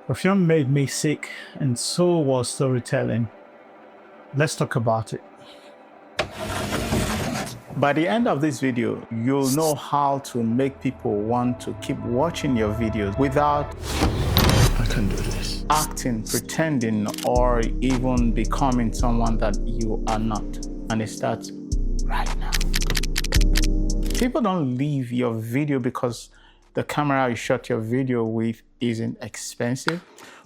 Perfume made me sick, and so was storytelling. Let's talk about it. By the end of this video, you'll know how to make people want to keep watching your videos without I can do this. Acting, pretending, or even becoming someone that you are not. And it starts right now. People don't leave your video because the camera you shot your video with isn't expensive.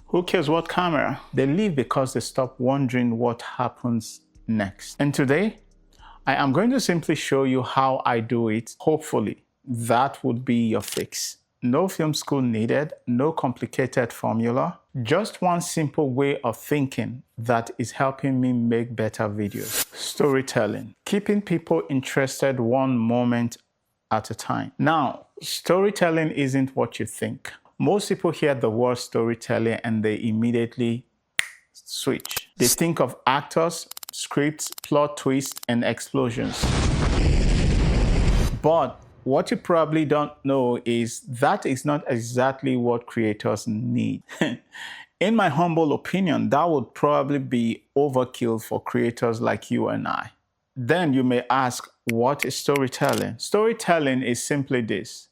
Who cares what camera? They leave because they stop wondering what happens next. And today, I am going to simply show you how I do it. Hopefully, that would be your fix. No film school needed, no complicated formula, just one simple way of thinking that is helping me make better videos. Storytelling, keeping people interested one moment at a time. Now, storytelling isn't what you think. Most people hear the word storytelling and they immediately switch. They think of actors, scripts, plot twists, and explosions. But what you probably don't know is that is not exactly what creators need. In my humble opinion, that would probably be overkill for creators like you and I. Then you may ask, what is storytelling? Storytelling is simply this: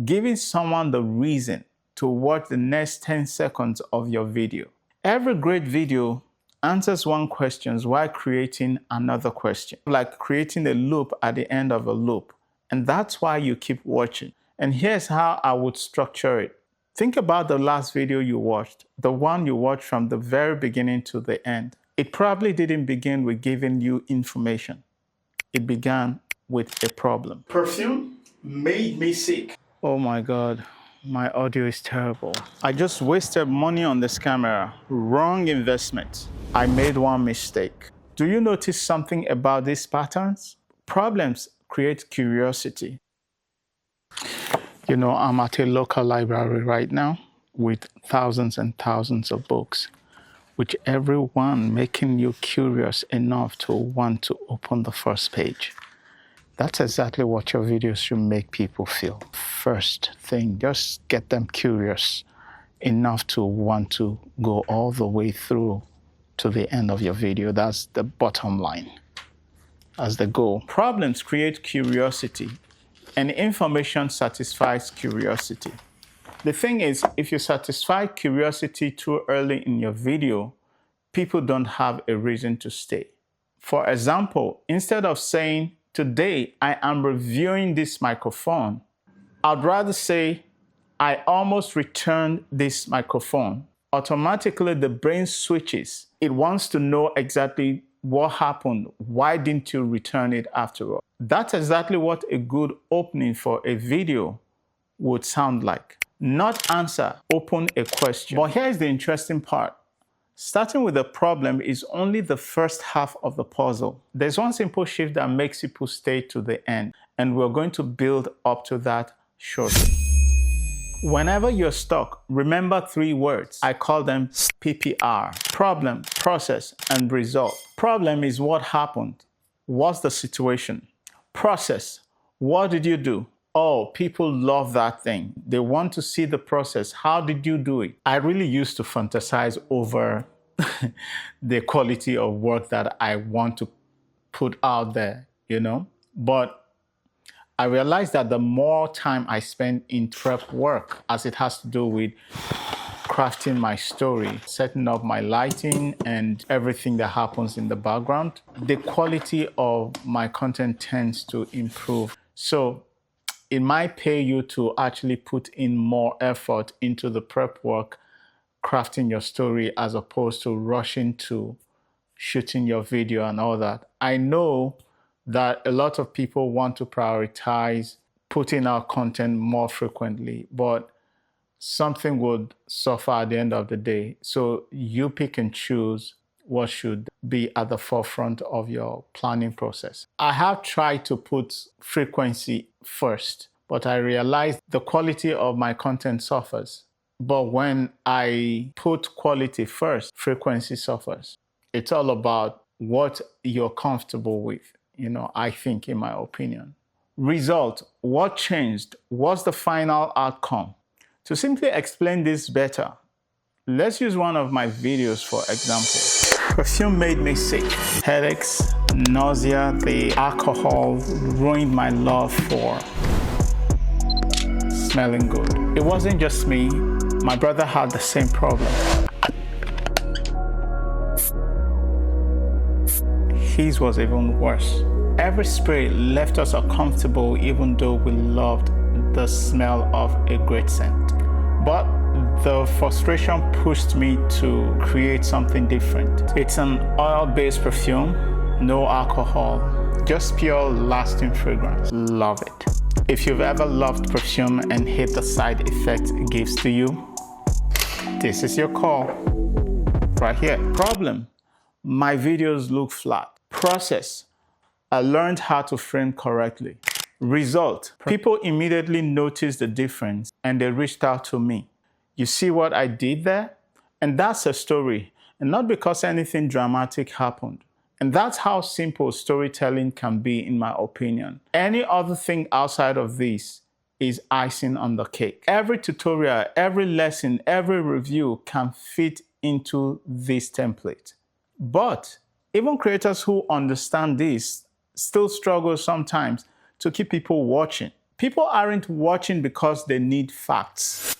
giving someone the reason to watch the next 10 seconds of your video. Every great video answers one question while creating another question, like creating a loop at the end of a loop. And that's why you keep watching. And here's how I would structure it. Think about the last video you watched, the one you watched from the very beginning to the end. It probably didn't begin with giving you information. It began with a problem. Perfume made me sick. Oh my God, my audio is terrible. I just wasted money on this camera. Wrong investment. I made one mistake. Do you notice something about these patterns? Problems create curiosity. You know, I'm at a local library right now with thousands and thousands of books, with every one making you curious enough to want to open the first page. That's exactly what your videos should make people feel. First thing, just get them curious enough to want to go all the way through to the end of your video. That's the bottom line. As the goal. Problems create curiosity, and information satisfies curiosity. The thing is, if you satisfy curiosity too early in your video, people don't have a reason to stay. For example, instead of saying, today I am reviewing this microphone, I'd rather say, I almost returned this microphone. Automatically, the brain switches. It wants to know exactly what happened. Why didn't you return it after all? That's exactly what a good opening for a video would sound like. Not answer, open a question. But here's the interesting part. Starting with a problem is only the first half of the puzzle. There's one simple shift that makes people stay to the end, and we're going to build up to that shortly. Whenever you're stuck, remember 3 words. I call them PPR: problem, process, and result. Problem is what happened. What's the situation? Process, what did you do? Oh, people love that thing. They want to see the process. How did you do it? I really used to fantasize over the quality of work that I want to put out there, you know? But I realized that the more time I spend in prep work, as it has to do with crafting my story, setting up my lighting and everything that happens in the background, the quality of my content tends to improve. So it might pay you to actually put in more effort into the prep work, crafting your story, as opposed to rushing to shooting your video and all that. I know that a lot of people want to prioritize putting out content more frequently, but something would suffer at the end of the day. So you pick and choose what should be at the forefront of your planning process. I have tried to put frequency first, but I realized the quality of my content suffers. But when I put quality first, frequency suffers. It's all about what you're comfortable with, I think, in my opinion. Result, what changed? What's the final outcome? To simply explain this better, Let's use one of my videos for example. Perfume made me sick. Headaches, nausea, the alcohol ruined my love for smelling good. It wasn't just me. My brother had the same problem. His was even worse. Every spray left us uncomfortable even though we loved the smell of a great scent. But the frustration pushed me to create something different. It's an oil-based perfume, no alcohol, just pure lasting fragrance. Love it. If you've ever loved perfume and hate the side effects it gives to you, this is your call right here. Problem: my videos look flat. Process: I learned how to frame correctly. Result: people immediately noticed the difference and they reached out to me. You see what I did there? And that's a story, and not because anything dramatic happened. And that's how simple storytelling can be, in my opinion. Any other thing outside of this is icing on the cake. Every tutorial, every lesson, every review can fit into this template. But even creators who understand this still struggle sometimes to keep people watching. People aren't watching because they need facts.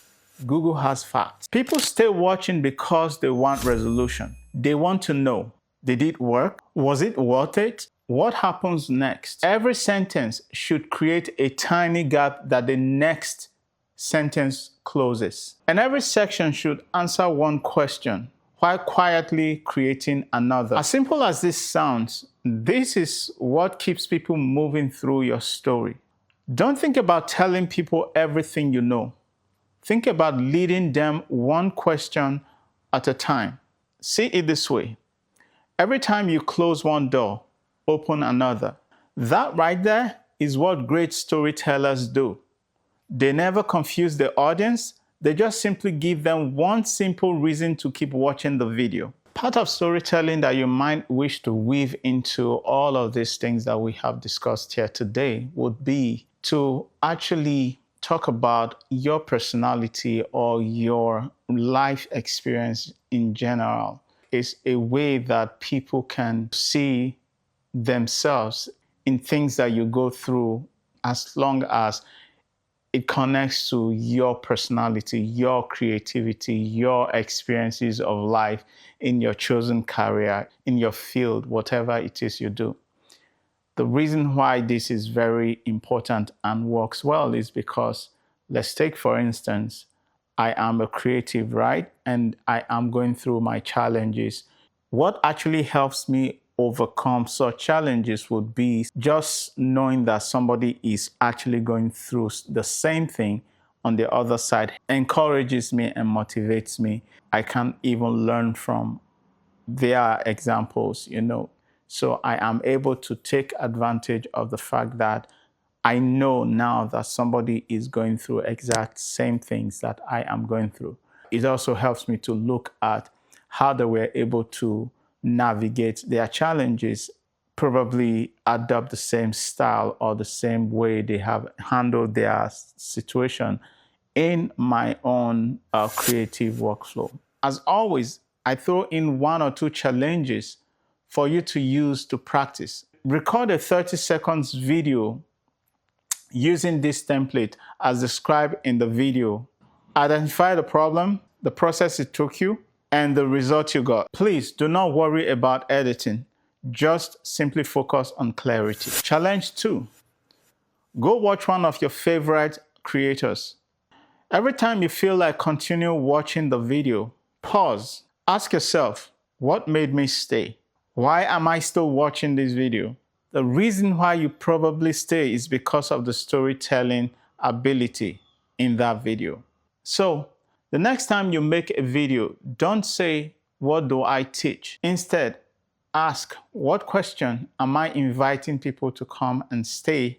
Google has facts. People stay watching because they want resolution. They want to know, did it work? Was it worth it? What happens next? Every sentence should create a tiny gap that the next sentence closes. And every section should answer one question while quietly creating another. As simple as this sounds, this is what keeps people moving through your story. Don't think about telling people everything you know. Think about leading them one question at a time. See it this way: every time you close one door, open another. That right there is what great storytellers do. They never confuse the audience. They just simply give them one simple reason to keep watching the video. Part of storytelling that you might wish to weave into all of these things that we have discussed here today would be to actually talk about your personality or your life experience in general. It's a way that people can see themselves in things that you go through, as long as it connects to your personality, your creativity, your experiences of life in your chosen career, in your field, whatever it is you do. The reason why this is very important and works well is because, let's take for instance, I am a creative, right? And I am going through my challenges. What actually helps me overcome such challenges would be just knowing that somebody is actually going through the same thing on the other side. Encourages me and motivates me. I can even learn from their examples, So I am able to take advantage of the fact that I know now that somebody is going through exact same things that I am going through. It also helps me to look at how they were able to navigate their challenges, probably adopt the same style or the same way they have handled their situation in my own creative workflow. As always, I throw in one or two challenges for you to use to practice. Record a 30 seconds video using this template as described in the video. Identify the problem, the process it took you, and the result you got. Please do not worry about editing. Just simply focus on clarity. Challenge 2. Go watch one of your favorite creators. Every time you feel like continue watching the video, pause. Ask yourself, what made me stay? Why am I still watching this video? The reason why you probably stay is because of the storytelling ability in that video. So the next time you make a video, don't say, what do I teach? Instead, ask, what question am I inviting people to come and stay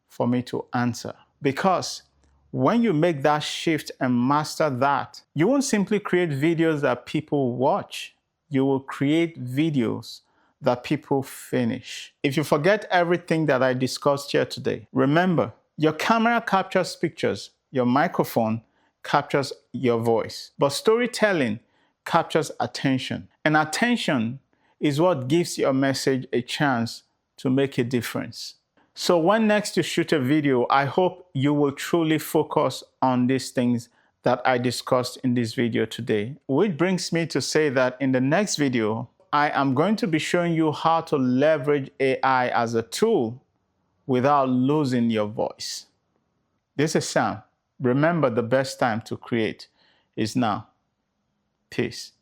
for me to answer? Because when you make that shift and master that, you won't simply create videos that people watch. You will create videos that people finish. If you forget everything that I discussed here today, remember, your camera captures pictures, your microphone captures your voice, but storytelling captures attention. And attention is what gives your message a chance to make a difference. So when next you shoot a video, I hope you will truly focus on these things that I discussed in this video today. Which brings me to say that in the next video, I am going to be showing you how to leverage AI as a tool without losing your voice. This is Sam. Remember, the best time to create is now. Peace.